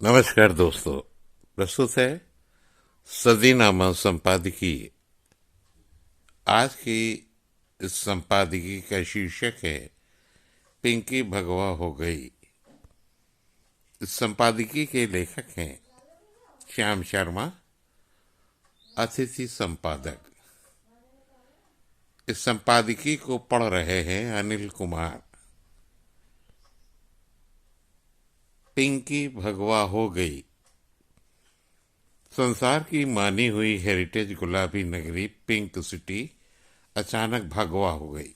नमस्कार दोस्तों। प्रस्तुत है सदीनामा संपादकीय। आज की इस संपादकीय का शीर्षक है पिंकी भगवा हो गई। इस संपादकीय के लेखक हैं श्याम शर्मा, अतिथि संपादक। इस संपादकीय को पढ़ रहे हैं अनिल कुमार। पिंकी भगवा हो गई। संसार की मानी हुई हेरिटेज गुलाबी नगरी पिंक सिटी अचानक भगवा हो गई।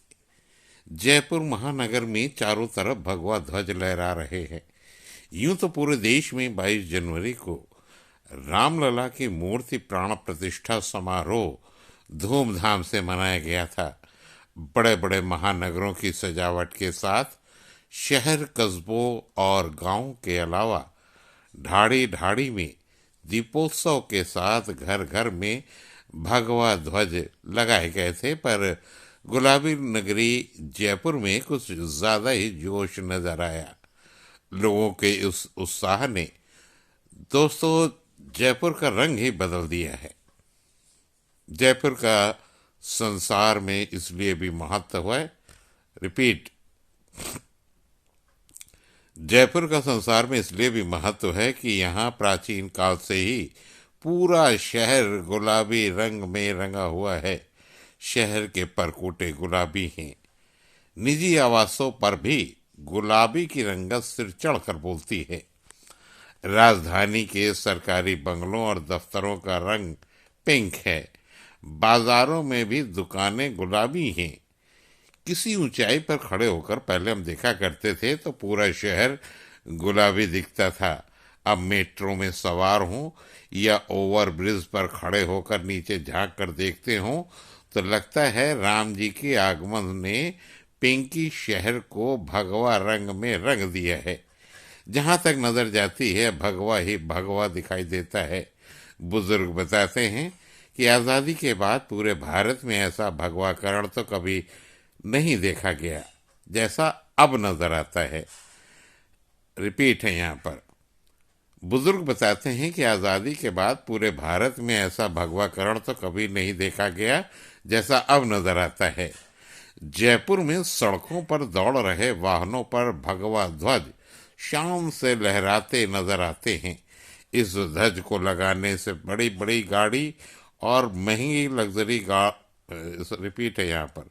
जयपुर महानगर में चारों तरफ भगवा ध्वज लहरा रहे हैं। यूं तो पूरे देश में 22 जनवरी को रामलला की मूर्ति प्राण प्रतिष्ठा समारोह धूमधाम से मनाया गया था। बड़े बड़े महानगरों की सजावट के साथ शहर, कस्बों और गांवों के अलावा ढाड़ी ढाड़ी में दीपोत्सव के साथ घर घर में भगवा ध्वज लगाए गए थे। पर गुलाबी नगरी जयपुर में कुछ ज्यादा ही जोश नजर आया। लोगों के उस उत्साह ने दोस्तों जयपुर का रंग ही बदल दिया है। जयपुर का संसार में इसलिए भी महत्व है। रिपीट, जयपुर का संसार में इसलिए भी महत्व है कि यहाँ प्राचीन काल से ही पूरा शहर गुलाबी रंग में रंगा हुआ है। शहर के परकोटे गुलाबी हैं। निजी आवासों पर भी गुलाबी की रंगत सिर चढ़कर बोलती है। राजधानी के सरकारी बंगलों और दफ्तरों का रंग पिंक है। बाजारों में भी दुकानें गुलाबी हैं। किसी ऊंचाई पर खड़े होकर पहले हम देखा करते थे तो पूरा शहर गुलाबी दिखता था। अब मेट्रो में सवार हों या ओवर ब्रिज पर खड़े होकर नीचे झांक कर देखते हों तो लगता है राम जी के आगमन ने पिंकी शहर को भगवा रंग में रंग दिया है। जहां तक नजर जाती है भगवा ही भगवा दिखाई देता है। बुजुर्ग बताते हैं कि आज़ादी के बाद पूरे भारत में ऐसा भगवाकरण तो कभी नहीं देखा गया जैसा अब नजर आता है। रिपीट है यहाँ पर। बुजुर्ग बताते हैं कि आज़ादी के बाद पूरे भारत में ऐसा भगवाकरण तो कभी नहीं देखा गया जैसा अब नजर आता है। जयपुर में सड़कों पर दौड़ रहे वाहनों पर भगवा ध्वज शान से लहराते नजर आते हैं। इस ध्वज को लगाने से बड़ी बड़ी गाड़ी और महंगी लग्जरी रिपीट है यहाँ पर।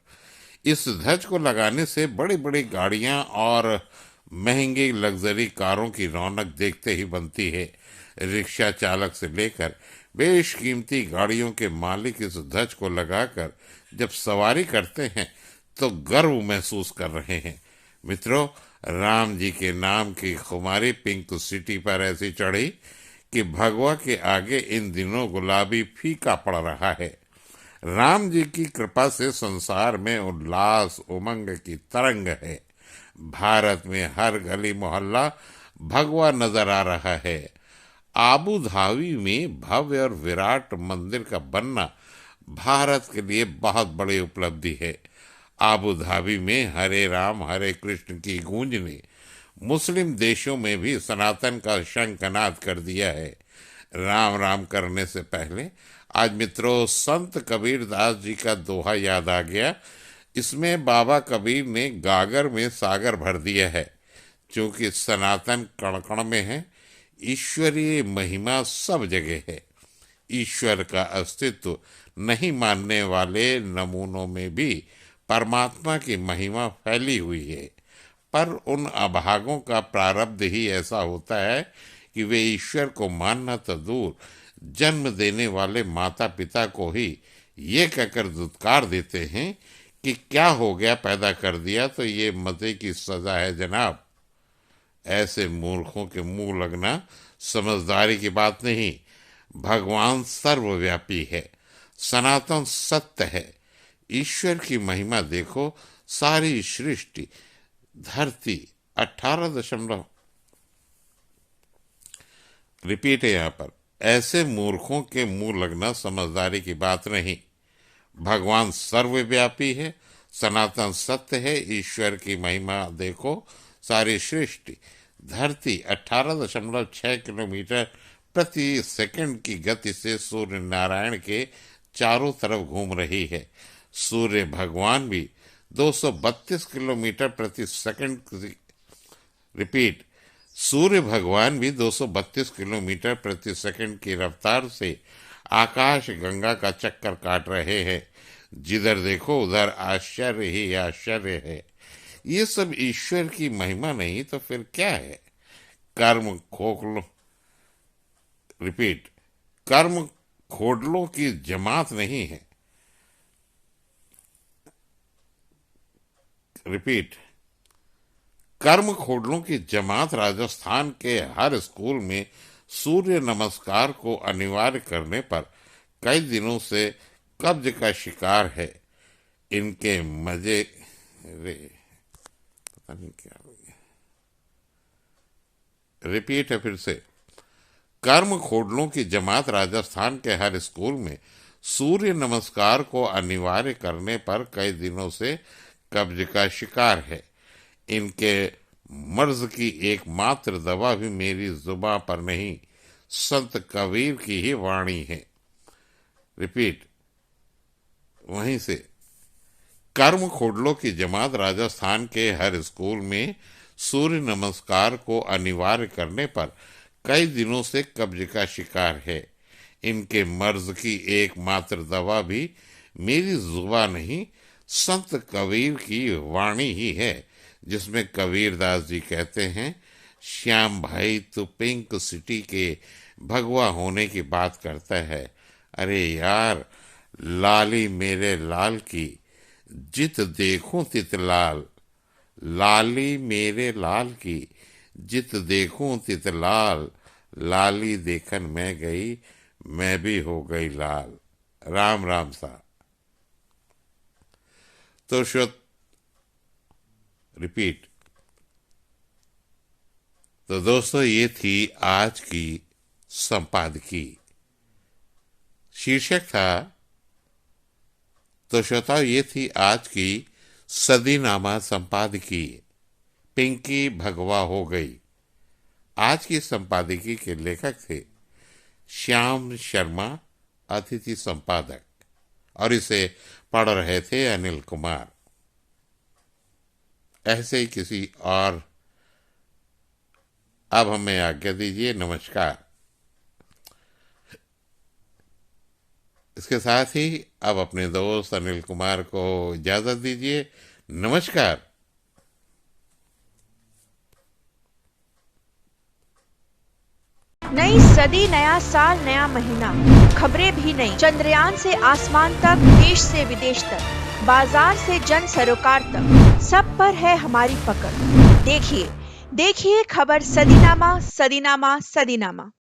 इस ध्वज को लगाने से बड़ी बड़ी गाड़ियां और महंगी लग्जरी कारों की रौनक देखते ही बनती है। रिक्शा चालक से लेकर बेशकीमती गाड़ियों के मालिक इस ध्वज को लगाकर जब सवारी करते हैं तो गर्व महसूस कर रहे हैं। मित्रों, राम जी के नाम की खुमारी पिंक सिटी पर ऐसी चढ़ी कि भगवा के आगे इन दिनों गुलाबी फीका पड़ रहा है। राम जी की कृपा से संसार में उल्लास उमंग की तरंग है। भारत में हर गली मोहल्ला भगवा नजर आ रहा है। आबू धाबी में भव्य और विराट मंदिर का बनना भारत के लिए बहुत बड़ी उपलब्धि है। आबू धाबी में हरे राम हरे कृष्ण की गूंज ने मुस्लिम देशों में भी सनातन का शंखनाद कर दिया है। राम राम करने से पहले आज मित्रों संत कबीर दास जी का दोहा याद आ गया। इसमें बाबा कबीर ने गागर में सागर भर दिया है। क्योंकि सनातन कण कण में है, ईश्वरीय महिमा सब जगह है। ईश्वर का अस्तित्व नहीं मानने वाले नमूनों में भी परमात्मा की महिमा फैली हुई है। पर उन अभागों का प्रारब्ध ही ऐसा होता है कि वे ईश्वर को मानना तो दूर, जन्म देने वाले माता पिता को ही ये कहकर धुतकार देते हैं कि क्या हो गया, पैदा कर दिया तो ये मजे की सजा है जनाब। ऐसे मूर्खों के मुंह लगना समझदारी की बात नहीं। भगवान सर्वव्यापी है, सनातन सत्य है। ईश्वर की महिमा देखो, सारी सृष्टि धरती 18 रिपीट है यहाँ पर। ऐसे मूर्खों के मुंह लगना समझदारी की बात नहीं। भगवान सर्वव्यापी है, सनातन सत्य है। ईश्वर की महिमा देखो, सारी सृष्टि धरती 18.6 किलोमीटर प्रति सेकंड की गति से सूर्य नारायण के चारों तरफ घूम रही है। सूर्य भगवान भी 232 किलोमीटर प्रति सेकंड रिपीट सूर्य भगवान भी 232 किलोमीटर प्रति सेकंड की रफ्तार से आकाश गंगा का चक्कर काट रहे हैं। जिधर देखो उधर आश्चर्य ही आश्चर्य है। ये सब ईश्वर की महिमा नहीं तो फिर क्या है? कर्म खोखलो रिपीट कर्म खोडलों की जमात नहीं है। रिपीट कर्म खोडलों की जमात राजस्थान के हर स्कूल में सूर्य नमस्कार को अनिवार्य करने पर कई दिनों से कब्ज का शिकार है। इनके मजे रे पता नहीं क्या हो गया। रिपीट है फिर से। कर्म खोडलों की जमात राजस्थान के हर स्कूल में सूर्य नमस्कार को अनिवार्य करने पर कई दिनों से कब्ज का शिकार है। इनके मर्ज की एकमात्र दवा भी मेरी जुबां पर नहीं, संत कबीर की ही वाणी है। रिपीट वहीं से। कर्म खोडलों की जमात राजस्थान के हर स्कूल में सूर्य नमस्कार को अनिवार्य करने पर कई दिनों से कब्ज का शिकार है। इनके मर्ज की एकमात्र दवा भी मेरी जुबां नहीं, संत कबीर की वाणी ही है, जिसमें कबीरदास जी कहते हैं, श्याम भाई तू पिंक सिटी के भगवा होने की बात करता है। अरे यार, लाली मेरे लाल की जित देखूं तित लाल, लाली मेरे लाल की जित देखूं तित लाल, लाली देखन मैं गई मैं भी हो गई लाल। राम राम सा। तो रिपीट। तो दोस्तों, ये थी आज की संपादकी। शीर्षक था, तो श्रोताओ ये थी आज की सदीनामा संपादकी, पिंकी भगवा हो गई। आज की संपादकी के लेखक थे श्याम शर्मा, अतिथि संपादक, और इसे पढ़ रहे थे अनिल कुमार। ऐसे ही किसी और अब हमें आज्ञा दीजिए। नमस्कार। इसके साथ ही अब अपने दोस्त अनिल कुमार को इजाजत दीजिए। नमस्कार। नई सदी, नया साल, नया महीना, खबरें भी नई। चंद्रयान से आसमान तक, देश से विदेश तक, बाजार से जन सरोकार तक, सब पर है हमारी पकड़। देखिए देखिए खबर सदीनामा, सदीनामा, सदीनामा।